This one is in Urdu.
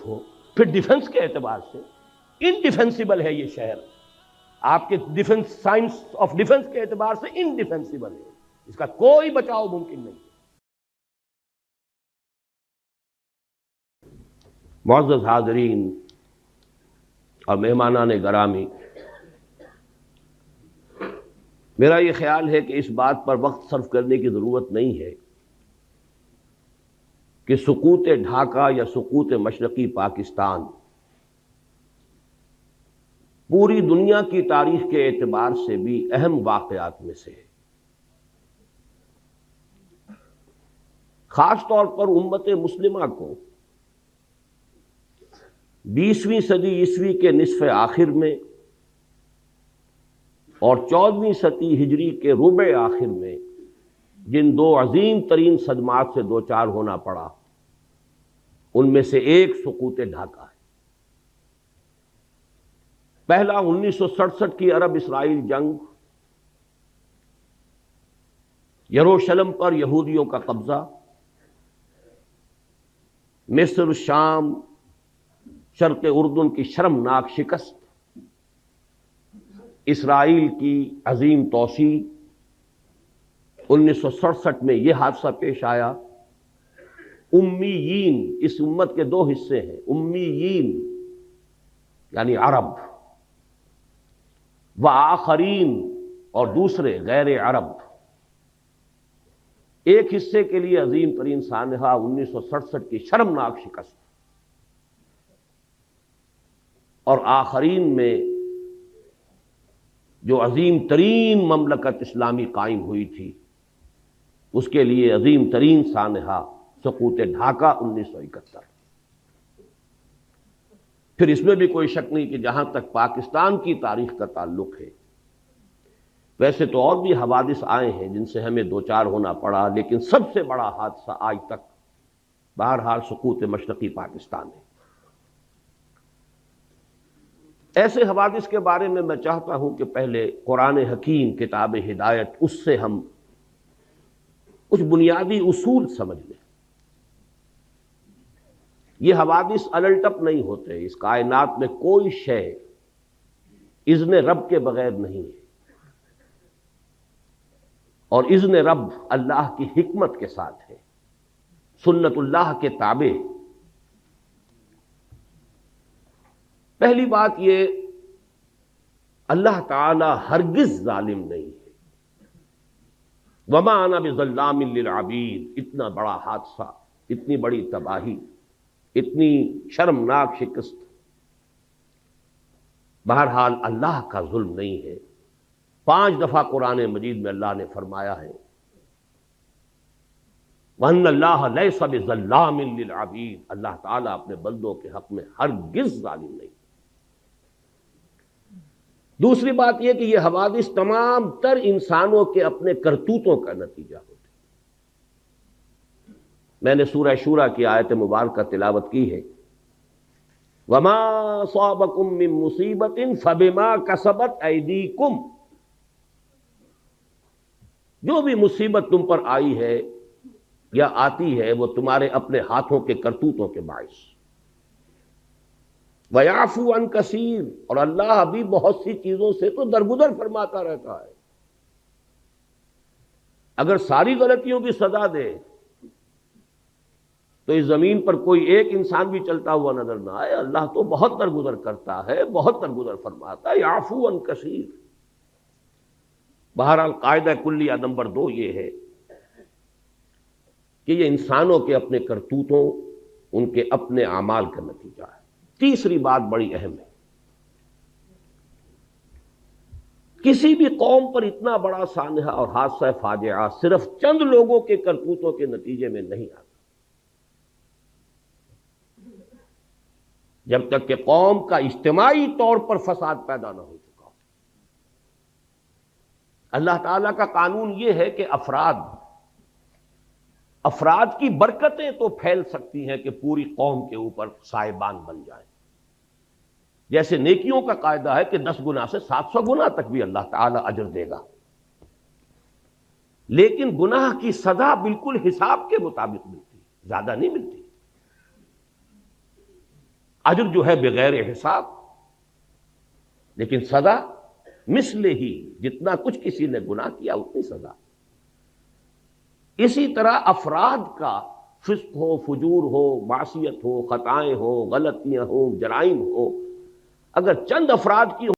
ہو، پھر ڈیفنس کے اعتبار سے انڈیفینسیبل ہے یہ شہر، آپ کے ڈیفنس، سائنس آف ڈیفنس کے اعتبار سے انڈیفینسیبل ہے، اس کا کوئی بچاؤ ممکن نہیں۔ معزز حاضرین اور مہمانان گرامی، میرا یہ خیال ہے کہ اس بات پر وقت صرف کرنے کی ضرورت نہیں ہے کہ سقوط ڈھاکہ یا سقوط مشرقی پاکستان پوری دنیا کی تاریخ کے اعتبار سے بھی اہم واقعات میں سے ہے۔ خاص طور پر امت مسلمہ کو 20ویں صدی عیسوی کے نصف آخر میں اور 14ویں صدی ہجری کے ربع آخر میں جن دو عظیم ترین صدمات سے دوچار ہونا پڑا، ان میں سے ایک سقوط ڈھاکہ ہے۔ پہلا 1967 کی عرب اسرائیل جنگ، یروشلم پر یہودیوں کا قبضہ، مصر، شام، شرق اردن کی شرمناک شکست، اسرائیل کی عظیم توسیع۔ 1967 میں یہ حادثہ پیش آیا، امیین، اس امت کے دو حصے ہیں، امیین یعنی عرب، وآخرین اور دوسرے غیر عرب۔ ایک حصے کے لیے عظیم ترین سانحہ 1967 کی شرمناک شکست، اور آخرین میں جو عظیم ترین مملکت اسلامی قائم ہوئی تھی، اس کے لیے عظیم ترین سانحہ سقوط ڈھاکہ 1971۔ پھر اس میں بھی کوئی شک نہیں کہ جہاں تک پاکستان کی تاریخ کا تعلق ہے، ویسے تو اور بھی حوادث آئے ہیں جن سے ہمیں دوچار ہونا پڑا، لیکن سب سے بڑا حادثہ آج تک بہرحال سقوط مشرقی پاکستان ہے۔ ایسے حوادث کے بارے میں میں چاہتا ہوں کہ پہلے قرآن حکیم کتاب ہدایت، اس سے ہم کچھ بنیادی اصول سمجھ لیں۔ یہ حوادث الٹپ نہیں ہوتے، اس کائنات میں کوئی شے اذن رب کے بغیر نہیں ہے، اور اذن رب اللہ کی حکمت کے ساتھ ہے، سنت اللہ کے تابع۔ پہلی بات یہ، اللہ تعالی ہرگز ظالم نہیں ہے۔ وما انا بظلام للعبید، اتنا بڑا حادثہ، اتنی بڑی تباہی، اتنی شرمناک شکست، بہرحال اللہ کا ظلم نہیں ہے۔ 5 دفعہ قرآن مجید میں اللہ نے فرمایا ہے وَأَنَّ اللَّهَ لَيْسَ بِظَلَّامٍ لِّلْعَبِيدِ، اللہ تعالیٰ اپنے بندوں کے حق میں ہرگز ظالم نہیں۔ دوسری بات یہ کہ یہ حوادث تمام تر انسانوں کے اپنے کرتوتوں کا نتیجہ ہوتے۔ میں نے سورہ شورى کی آیت مبارکہ تلاوت کی ہے، وَمَا أَصَابَكُم مِّن مُّصِيبَةٍ فَبِمَا كَسَبَتْ أَيْدِيكُمْ، جو بھی مصیبت تم پر آئی ہے یا آتی ہے وہ تمہارے اپنے ہاتھوں کے کرتوتوں کے باعث۔ وَيَعْفُو عَن كَثِيرٍ، اور اللہ ابھی بہت سی چیزوں سے تو درگزر فرماتا رہتا ہے۔ اگر ساری غلطیوں کی سزا دے تو اس زمین پر کوئی ایک انسان بھی چلتا ہوا نظر نہ آئے۔ اللہ تو بہت درگزر کرتا ہے، بہت درگزر فرماتا ہے، یعفو عن کثیر۔ بہرحال قاعدہ کلیہ نمبر 2 یہ ہے کہ یہ انسانوں کے اپنے کرتوتوں، ان کے اپنے اعمال کا نتیجہ ہے۔ تیسری بات بڑی اہم ہے، کسی بھی قوم پر اتنا بڑا سانحہ اور حادثہ فاجعہ صرف چند لوگوں کے کرتوتوں کے نتیجے میں نہیں آتا۔ جب تک کہ قوم کا اجتماعی طور پر فساد پیدا نہ ہو چکا ہو۔ اللہ تعالیٰ کا قانون یہ ہے کہ افراد کی برکتیں تو پھیل سکتی ہیں کہ پوری قوم کے اوپر سائبان بن جائیں۔ جیسے نیکیوں کا قاعدہ ہے کہ 10 گنا سے 700 گنا تک بھی اللہ تعالیٰ اجر دے گا، لیکن گناہ کی سزا بالکل حساب کے مطابق ملتی، زیادہ نہیں ملتی۔ اجر جو ہے بغیر حساب، لیکن سزا مثل ہی، جتنا کچھ کسی نے گناہ کیا اتنی سزا۔ اسی طرح افراد کا فسق ہو، فجور ہو، معصیت ہو، خطائیں ہو، غلطیاں ہوں، جرائم ہو، اگر چند افراد کی